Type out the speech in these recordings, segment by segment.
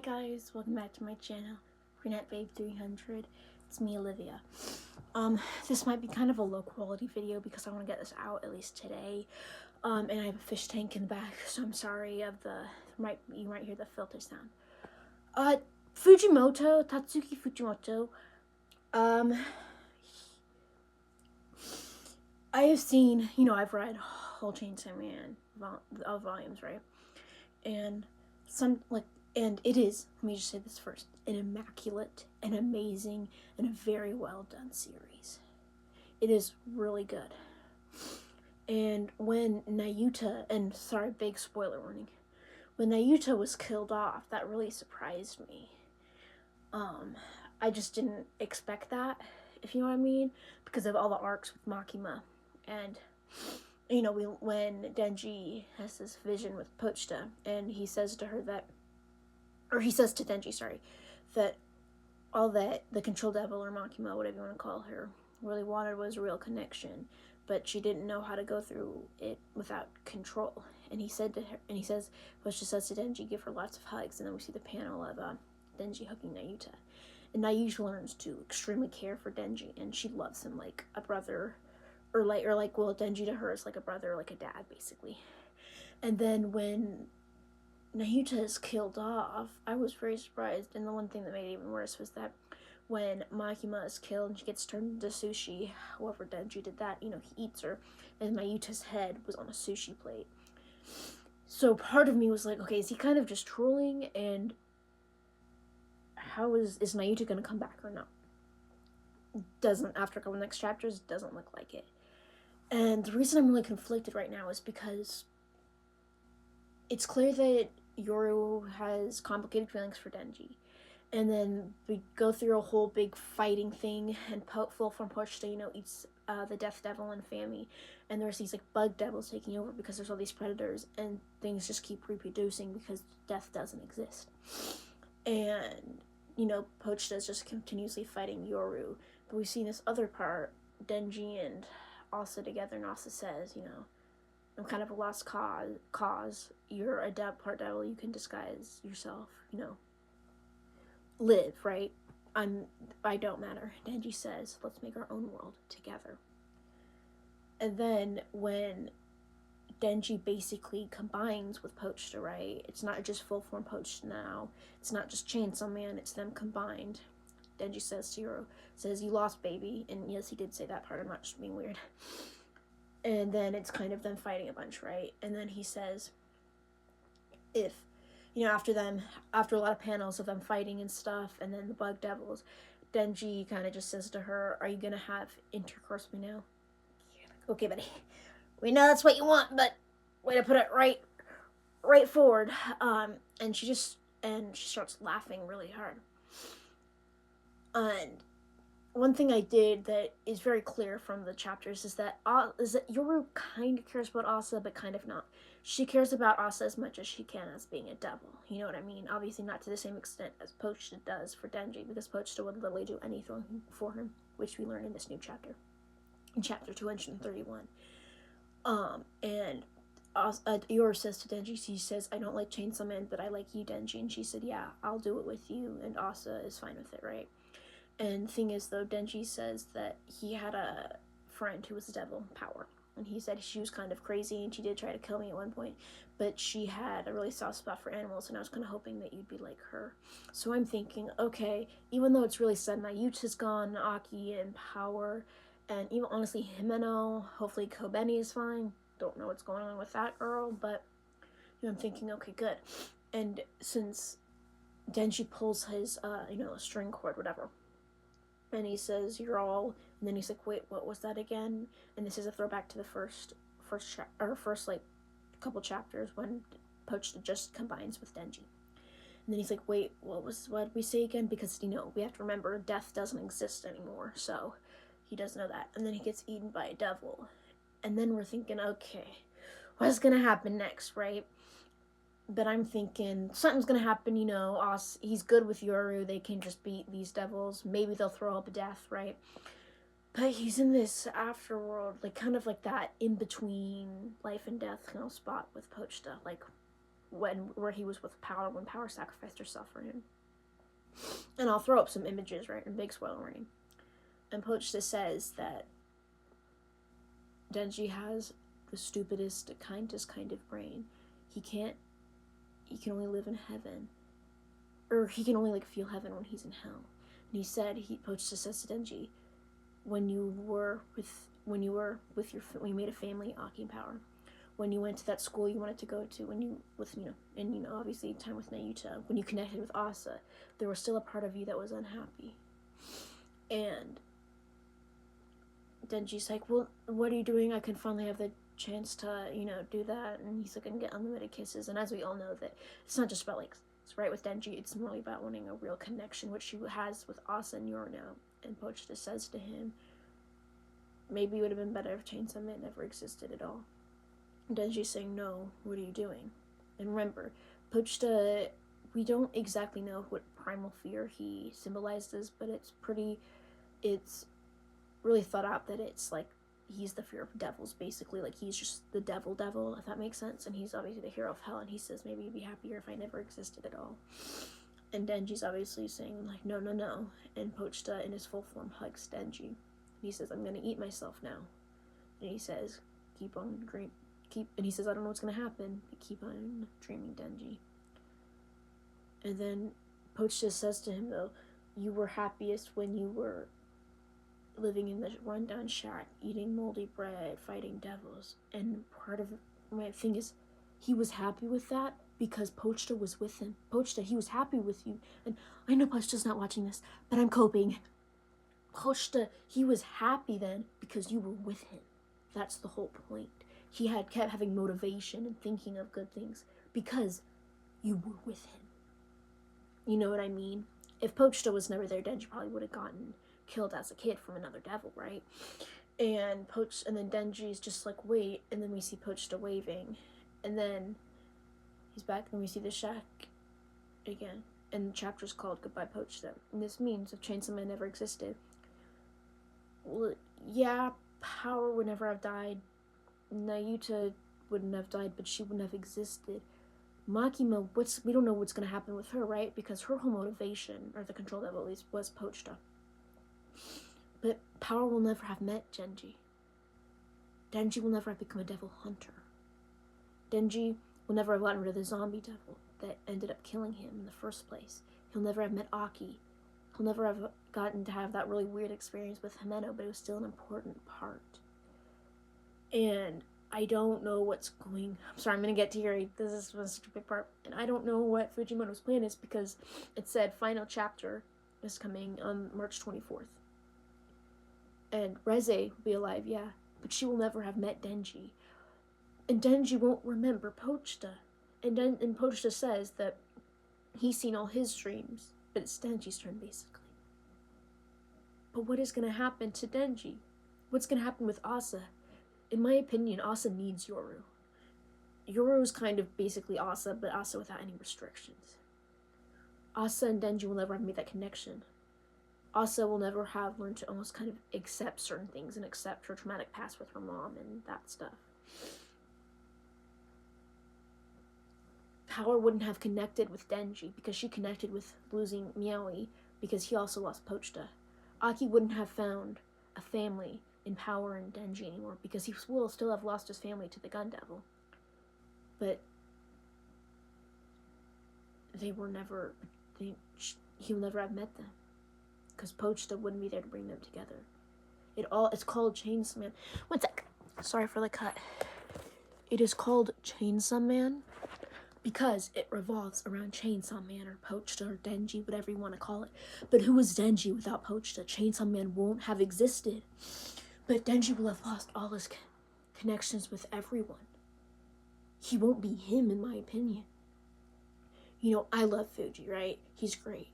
guys, welcome back to my channel, RenetteBabe300. It's me, Olivia. This might be kind of a low quality video because I want to get this out at least today. And I have a fish tank in the back, so I'm sorry of you might hear the filter sound. Tatsuki Fujimoto. I have seen, I've read Whole Chainsaw Man volumes, right? And and it is, let me just say this first, an immaculate, an amazing, and a very well done series. It is really good. And when Nayuta, and sorry, big spoiler warning, when Nayuta was killed off, that really surprised me. I just didn't expect that, if you know what I mean, because of all the arcs with Makima. And when Denji has this vision with Pochita, and he says to her that, or he says to Denji, that all that the Control Devil, or Makima, whatever you want to call her, really wanted was a real connection, but she didn't know how to go through it without control. And he said to her, and he says, Pochita says to Denji, give her lots of hugs, and then we see the panel of Denji hugging Nayuta. And Nayuta learns to extremely care for Denji, and she loves him like a brother, well, Denji to her is like a brother, like a dad, basically. And then when Nayuta is killed off, I was very surprised, and the one thing that made it even worse was that when Makima is killed and she gets turned into sushi, however Denji did that, he eats her, and Nayuta's head was on a sushi plate. So part of me was like, okay, is he kind of just trolling, and how is Nayuta gonna come back or not? Doesn't, after a couple next chapters, doesn't look like it. And the reason I'm really conflicted right now is because it's clear that Yoru has complicated feelings for Denji. And then we go through a whole big fighting thing, and full form Pochita, eats the Death Devil and Fami. And there's these bug devils taking over because there's all these predators, and things just keep reproducing because death doesn't exist. And, Pochita is just continuously fighting Yoru. But we see this other part, Denji and Asa together, and Asa says, I'm kind of a lost cause. You're a part devil, you can disguise yourself, live, right? I don't matter. Denji says, let's make our own world together. And then when Denji basically combines with Pochita, right? It's not just full form Pochita now. It's not just Chainsaw Man, it's them combined. Denji says to Yoru, you lost, baby. And yes, he did say that part, I'm not just being weird. And then it's kind of them fighting a bunch, right? And then he says, if, after a lot of panels of them fighting and stuff, and then the bug devils, Denji kind of just says to her, are you gonna have intercourse with me now? Okay, buddy. We know that's what you want, but way to put it right forward. And she starts laughing really hard. And one thing I did that is very clear from the chapters is that Yoru kind of cares about Asa, but kind of not. She cares about Asa as much as she can as being a devil. You know what I mean? Obviously not to the same extent as Pochita does for Denji, because Pochita would literally do anything for him, which we learn in this new chapter, in chapter 231. And Yoru says to Denji, she says, I don't like Chainsaw Man, but I like you, Denji. And she said, yeah, I'll do it with you. And Asa is fine with it, right? And the thing is, though, Denji says that he had a friend who was a devil power. And he said she was kind of crazy, and she did try to kill me at one point. But she had a really soft spot for animals, and I was kind of hoping that you'd be like her. So I'm thinking, okay, even though it's really sad, Nayuta's gone, Aki and Power, and even, honestly, Himeno, hopefully Kobeni is fine. Don't know what's going on with that girl, but, I'm thinking, okay, good. And since Denji pulls his, string cord, whatever, and he says, you're all, and then he's like, wait, what was that again? And this is a throwback to the first couple chapters when Pochita just combines with Denji. And then he's like, wait, what did we say again? Because, we have to remember, death doesn't exist anymore, so he doesn't know that. And then he gets eaten by a devil. And then we're thinking, okay, what's gonna happen next, right? But I'm thinking something's gonna happen, he's good with Yoru, they can just beat these devils, maybe they'll throw up a death, right? But he's in this afterworld, kind of like that in between life and death spot with Pochita, where he was with Power when Power sacrificed herself for him. And I'll throw up some images, right, in big spoiler warning. And Pochta says that Denji has the stupidest, kindest kind of brain. He can only live in heaven. Or he can only, like, feel heaven when he's in hell. And he said, Pochta says to Denji, when you made a family, Aki and Power, when you went to that school you wanted to go to, obviously time with Nayuta, when you connected with Asa, there was still a part of you that was unhappy. And Denji's like, well, what are you doing? I can finally have the chance to, do that. And he's like, I can get unlimited kisses. And as we all know, that it's not just about, like, it's right with Denji, it's more about wanting a real connection, which she has with Asa and Yoro now. And Pochta says to him, maybe it would have been better if Chainsaw Man never existed at all. Denji's saying, no, what are you doing? And remember, Pochta, we don't exactly know what primal fear he symbolizes, but it's really thought out that it's like he's the fear of devils, basically. Like, he's just the devil, if that makes sense. And he's obviously the hero of hell, and he says, maybe you'd be happier if I never existed at all. And Denji's obviously saying, like, no. And Pochta, in his full form, hugs Denji. And he says, I'm gonna eat myself now. And he says, and he says, I don't know what's gonna happen, but keep on dreaming, Denji. And then Pochta says to him, though, you were happiest when you were living in the rundown shack, eating moldy bread, fighting devils. And part of my thing is, he was happy with that because Pochta was with him. Pochta, he was happy with you. And I know Pochta's not watching this, but I'm coping. Pochta, he was happy then because you were with him. That's the whole point. He kept having motivation and thinking of good things because you were with him. You know what I mean? If Pochta was never there, Denji probably would have gotten killed as a kid from another devil, right? And then Denji's just like, wait, and then we see Pochta waving, and then he's back, and we see the shack again, and the chapter's called Goodbye Pochta. And this means if Chainsaw Man never existed, well, yeah, Power would never have died, Nayuta wouldn't have died, but she wouldn't have existed. Makima, we don't know what's going to happen with her, right? Because her whole motivation, or the control devil at least, was Pochta. But Power will never have met Denji. Denji will never have become a devil hunter. Denji will never have gotten rid of the zombie devil that ended up killing him in the first place. He'll never have met Aki. He'll never have gotten to have that really weird experience with Himeno, but it was still an important part. And I don't know what's going... I'm sorry, I'm going to get to here. This is such a big part. And I don't know what Fujimoto's plan is because it said final chapter is coming on March 24th. And Reze will be alive, yeah, but she will never have met Denji. And Denji won't remember Pochta. And Pochta says that he's seen all his dreams, but it's Denji's turn, basically. But what is going to happen to Denji? What's going to happen with Asa? In my opinion, Asa needs Yoru. Yoru's kind of basically Asa, but Asa without any restrictions. Asa and Denji will never have made that connection. Asa will never have learned to almost kind of accept certain things and accept her traumatic past with her mom and that stuff. Power wouldn't have connected with Denji because she connected with losing Miaoi because he also lost Pochta. Aki wouldn't have found a family in Power and Denji anymore because he will still have lost his family to the Gun Devil. But he will never have met them because Pochta wouldn't be there to bring them together. It's called Chainsaw Man. One sec. Sorry for the cut. It is called Chainsaw Man because it revolves around Chainsaw Man or Pochta or Denji, whatever you want to call it. But who is Denji without Pochta? Chainsaw Man won't have existed. But Denji will have lost all his connections with everyone. He won't be him, in my opinion. You know, I love Fuji, right? He's great.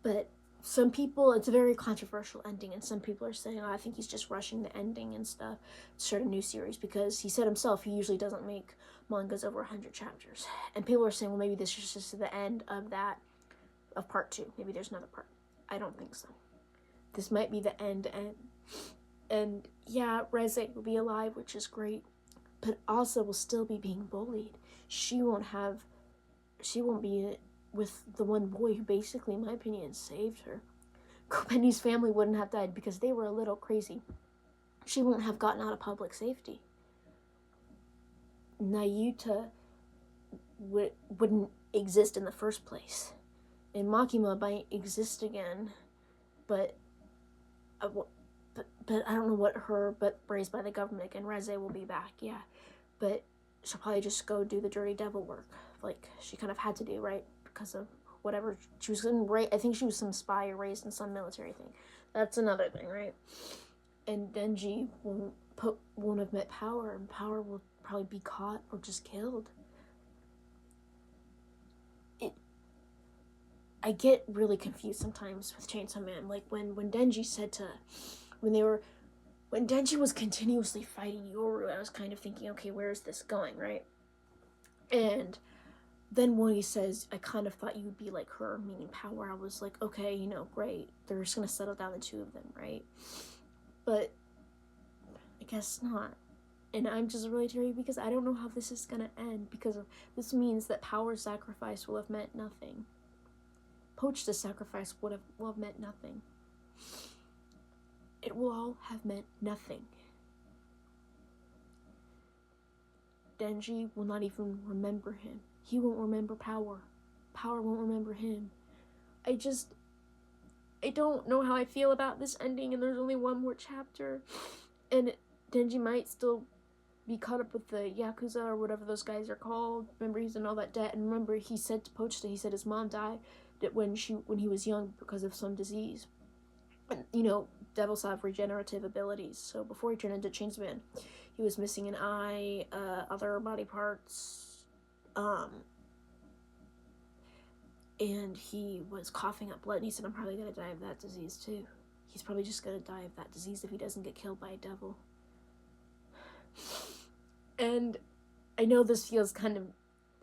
But some people, it's a very controversial ending, and some people are saying, I think he's just rushing the ending and stuff to start a new series, because he said himself he usually doesn't make mangas over 100 chapters. And people are saying, well, maybe this is just the end of part 2. Maybe there's another part. I don't think so. This might be the end. And yeah, Reze will be alive, which is great, but Asa will still be being bullied. She won't have she won't be with the one boy who basically, in my opinion, saved her. Kopenny's family wouldn't have died because they were a little crazy. She wouldn't have gotten out of public safety. Nayuta wouldn't exist in the first place. And Makima might exist again, but I don't know what but raised by the government, and Reze will be back, yeah. But she'll probably just go do the dirty devil work, like she kind of had to do, right? Because of whatever she was I think she was some spy or raised in some military thing. That's another thing, right? And Denji won't have met Power, and Power will probably be caught or just killed. I get really confused sometimes with Chainsaw Man. Like when Denji said to, when Denji was continuously fighting Yoru, I was kind of thinking, okay, where is this going, right? And then when he says, I kind of thought you'd be like her, meaning Power, I was like, okay, you know, great. They're just gonna settle down the two of them, right? But I guess not. And I'm just really worried because I don't know how this is gonna end, because this means that Power's sacrifice will have meant nothing. Pochta's sacrifice will have meant nothing. It will all have meant nothing. Denji will not even remember him. He won't remember Power. Power won't remember him. I don't know how I feel about this ending, and there's only one more chapter. And Denji might still be caught up with the Yakuza or whatever those guys are called. Remember, he's in all that debt. And remember, he said to Pochta, he said his mom died when he was young because of some disease. And, you know, devils have regenerative abilities. So before he turned into Chainsaw Man, he was missing an eye, other body parts, and he was coughing up blood, and he said, I'm probably gonna die of that disease too. He's probably just gonna die of that disease if he doesn't get killed by a devil. And I know this feels kind of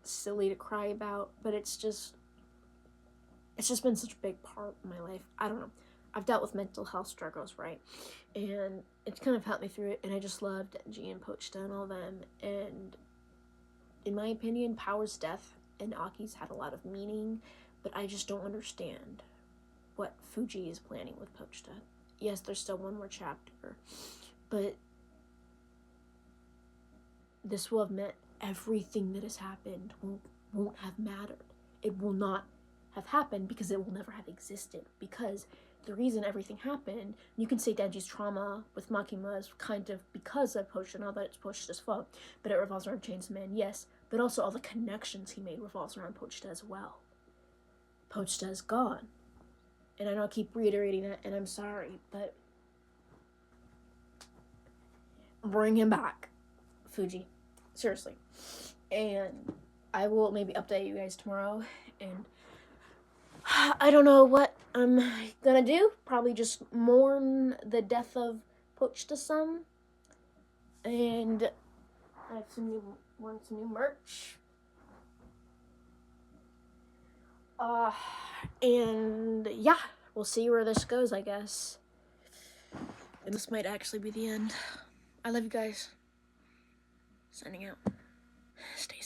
silly to cry about, but it's just been such a big part of my life. I don't know. I've dealt with mental health struggles, right? And it's kind of helped me through it, and I just loved Denji and Pochta and all them. And in my opinion, Power's death and Aki's had a lot of meaning, but I just don't understand what Fuji is planning with Pochta. Yes, there's still one more chapter, but this will have meant everything that has happened won't have mattered. It will not have happened because it will never have existed, because the reason everything happened, you can say Denji's trauma with Makima is kind of because of Pochta, not that it's Pochta's fault, but it revolves around Chainsaw Man, yes, but also all the connections he made revolves around Pochta as well. Pochta is gone. And I know I keep reiterating that, and I'm sorry, but bring him back, Fuji. Seriously. And I will maybe update you guys tomorrow, and I don't know what I'm gonna do. Probably just mourn the death of Pochta some. And I have some new merch. And yeah, we'll see where this goes, I guess. And this might actually be the end. I love you guys. Signing out. Stay